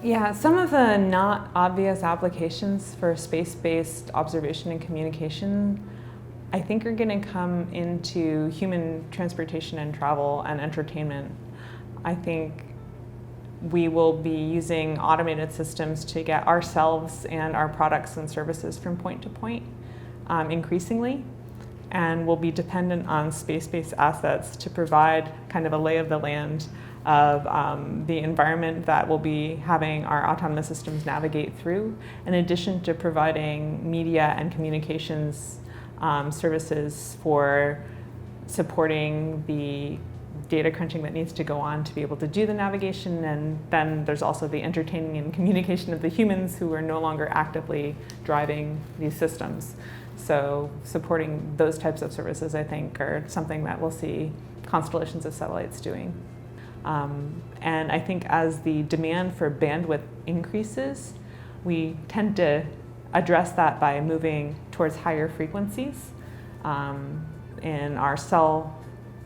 Yeah, some of the not obvious applications for space-based observation and communication, I think, are going to come into human transportation and travel and entertainment. I think we will be using automated systems to get ourselves and our products and services from point to point increasingly, and we'll be dependent on space-based assets to provide kind of a lay of the land of the environment that we'll be having our autonomous systems navigate through, in addition to providing media and communications services for supporting the data crunching that needs to go on to be able to do the navigation. And then there's also the entertaining and communication of the humans who are no longer actively driving these systems. So supporting those types of services, I think, are something that we'll see constellations of satellites doing. And I think as the demand for bandwidth increases, we tend to address that by moving towards higher frequencies in our cell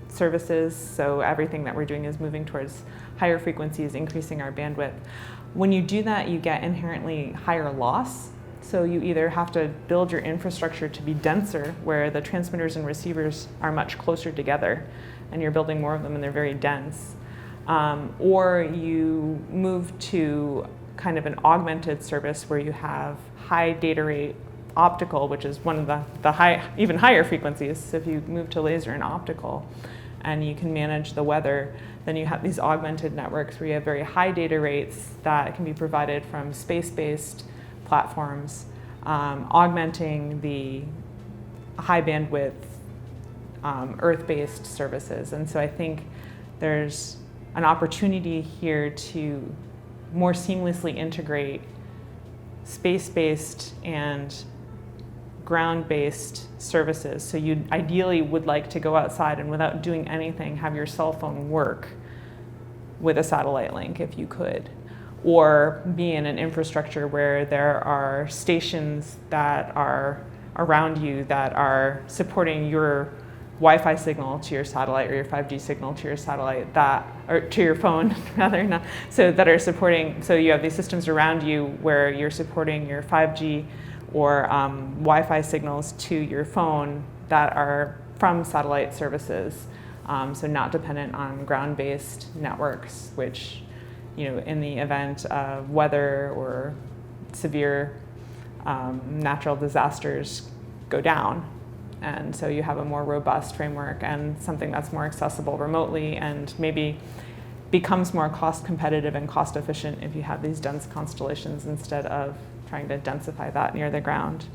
services. So everything that we're doing is moving towards higher frequencies, increasing our bandwidth. When you do that, you get inherently higher loss. So you either have to build your infrastructure to be denser, where the transmitters and receivers are much closer together, and you're building more of them and they're very dense. Or you move to kind of an augmented service where you have high data rate optical, which is one of the even higher frequencies. So if you move to laser and optical and you can manage the weather, then you have these augmented networks where you have very high data rates that can be provided from space-based platforms, augmenting the high bandwidth Earth-based services. And so I think there's an opportunity here to more seamlessly integrate space-based and ground-based services. So you ideally would like to go outside and, without doing anything, have your cell phone work with a satellite link if you could, or be in an infrastructure where there are stations that are around you that are supporting your Wi-Fi signal to your satellite, or your 5G signal to your satellite, or to your phone rather, not, so that are supporting, so you have these systems around you where you're supporting your 5G or Wi-Fi signals to your phone that are from satellite services, so not dependent on ground-based networks, which, in the event of weather or severe natural disasters, go down. And so you have a more robust framework and something that's more accessible remotely, and maybe becomes more cost competitive and cost efficient if you have these dense constellations instead of trying to densify that near the ground.